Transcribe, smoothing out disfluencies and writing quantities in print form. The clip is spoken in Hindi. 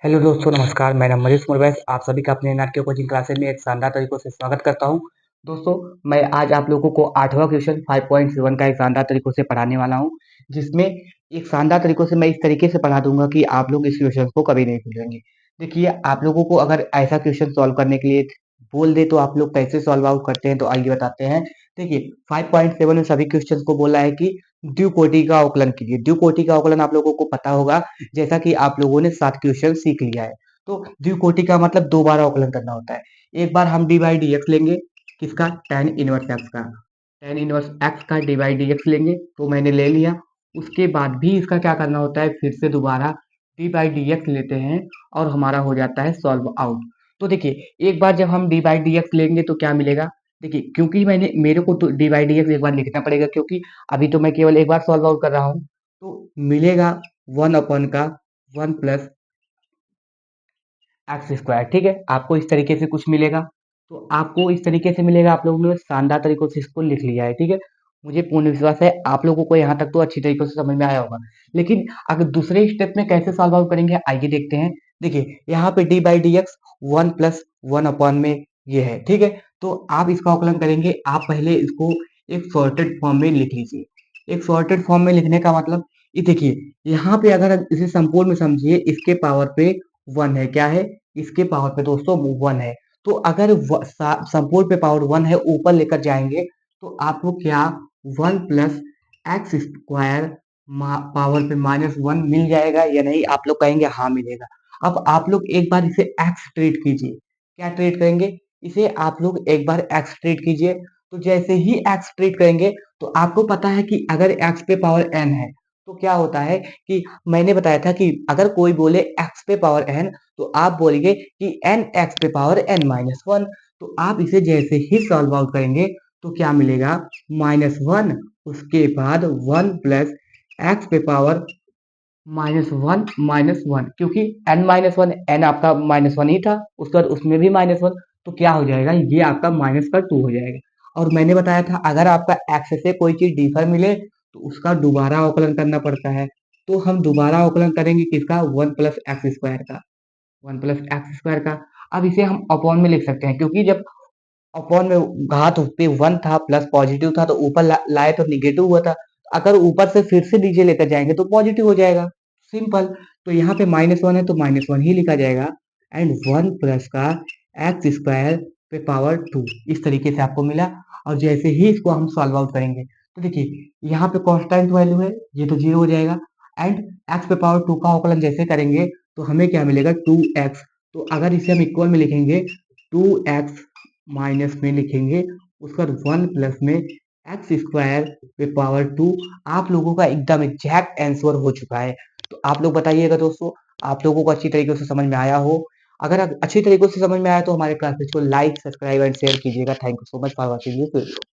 हेलो दोस्तों, नमस्कार। मैं नाम मनीष मुर्वेस, आप सभी का अपने नाट्य कोचिंग क्लासेस में एक शानदार तरीकों से स्वागत करता हूं। दोस्तों, मैं आज आप लोगों को 8वां क्वेश्चन 5.7 का एक शानदार तरीकों से पढ़ाने वाला हूं, जिसमें एक शानदार तरीकों से मैं इस तरीके से पढ़ा दूंगा कि आप लोग इस क्वेश्चन को कभी नहीं भूलेंगे। देखिए, आप लोगों को अगर ऐसा क्वेश्चन सॉल्व करने के लिए बोल दे तो आप लोग कैसे सॉल्व आउट करते हैं, तो आइए बताते हैं। देखिए, 5.7 में सभी क्वेश्चन को बोला है कि द्विकोटि का अवकलन कीजिए। द्विकोटि का अवकलन आप लोगों को पता होगा, जैसा कि आप लोगों ने 7 क्वेश्चन सीख लिया है। तो द्विकोटि का मतलब 2 बार अवकलन करना होता है। एक बार हम डी बाई डी एक्स लेंगे, किसका? tan इनवर्स एक्स का। tan इनवर्स एक्स का डी बाई डी एक्स लेंगे, तो मैंने ले लिया। उसके बाद भी इसका क्या करना होता है, फिर से दोबारा डी बाई डी एक्स लेते हैं और हमारा हो जाता है सॉल्व आउट। तो देखिए, एक बार जब हम डी बाई डी एक्स लेंगे तो क्या मिलेगा? देखिए, क्योंकि मेरे को तो डी बाई डी एक्स एक बार लिखना पड़ेगा, क्योंकि अभी तो मैं केवल एक बार सॉल्व आउट कर रहा हूँ। तो मिलेगा 1 अपन का 1 प्लस एक्स स्क्वायर। ठीक है, आपको इस तरीके से कुछ मिलेगा। तो आपको इस तरीके से मिलेगा, आप लोगों ने शानदार तरीकों से इसको लिख लिया है। ठीक है, मुझे पूर्ण विश्वास है आप लोगों को यहाँ तक तो अच्छी तरीके से समझ में आया होगा। लेकिन अगर दूसरे स्टेप में कैसे सॉल्व आउट करेंगे, आइए देखते हैं। देखिए, यहाँ पे D by D x 1 plus 1 upon में ये है। ठीक है, तो आप इसका आकलन करेंगे। आप पहले इसको एक सॉर्टेड फॉर्म में लिख लीजिए। एक सॉर्टेड फॉर्म में लिखने का मतलब, ये देखिए, यहाँ पे अगर इसे संपूर्ण में समझिए, इसके पावर पे 1 है। क्या है? इसके पावर पे दोस्तों 1 है। तो अगर संपूर्ण पे पावर 1 है, ऊपर लेकर जाएंगे तो आपको क्या 1 प्लस एक्स स्क्वायर पावर पे -1 मिल जाएगा या नहीं? आप लोग कहेंगे हाँ मिलेगा। अब आप लोग एक बार इसे एक्स ट्रीट कीजिए। क्या ट्रीट करेंगे? इसे आप लोग एक बार एक्स ट्रीट कीजिए। तो जैसे ही एक्स ट्रीट करेंगे, तो आपको पता है कि अगर एक्स पे पावर n है, तो क्या होता है कि मैंने बताया था कि अगर कोई बोले एक्स पे पावर n, तो आप बोलिए कि एन एक्स पे पावर n-1। तो आप इसे जैसे ही सॉल्व आउट करेंगे तो क्या मिलेगा? -1, उसके बाद 1 प्लस एक्स पे पावर -1, क्योंकि n-1, n आपका -1 ही था, उसके बाद उसमें भी -1, तो क्या हो जाएगा? ये आपका माइनस का 2 हो जाएगा। और मैंने बताया था, अगर आपका एक्स से कोई चीज डिफर मिले तो उसका दोबारा अवकलन करना पड़ता है। तो हम दोबारा अवकलन करेंगे किसका? 1 प्लस एक्स स्क्वायर का। 1 प्लस एक्स स्क्वायर का। अब इसे हम अपॉन में लिख सकते हैं, क्योंकि जब अपॉन में घात पे 1 था, प्लस पॉजिटिव था, तो ऊपर लाए तो निगेटिव हुआ था। अगर ऊपर से फिर से नीचे लेकर जाएंगे तो पॉजिटिव हो जाएगा। सिंपल। तो यहाँ पे -1 है तो -1 ही लिखा जाएगा। एंड 1 प्लस का एक्स स्क्वायर पे पावर 2, इस तरीके से आपको मिला। और जैसे ही इसको हम सॉल्व आउट करेंगे, तो देखिए, यहाँ पे कांस्टेंट वैल्यू है, ये तो 0 हो जाएगा। एंड एक्स पे पावर 2 का अवकलन जैसे करेंगे तो हमें क्या मिलेगा? 2x। तो अगर इसे हम इक्वल में लिखेंगे, 2x माइनस में लिखेंगे, उसका 1 प्लस में एक्स स्क्वायर पे पावर 2। आप लोगों का एकदम एग्जैक्ट आंसर हो चुका है। तो आप लोग बताइएगा दोस्तों, आप लोगों को अच्छी तरीके से समझ में आया हो। अगर अच्छी तरीके से समझ में आया तो हमारे क्लासेस को लाइक, सब्सक्राइब एंड शेयर कीजिएगा। Thank you so much for watching this video.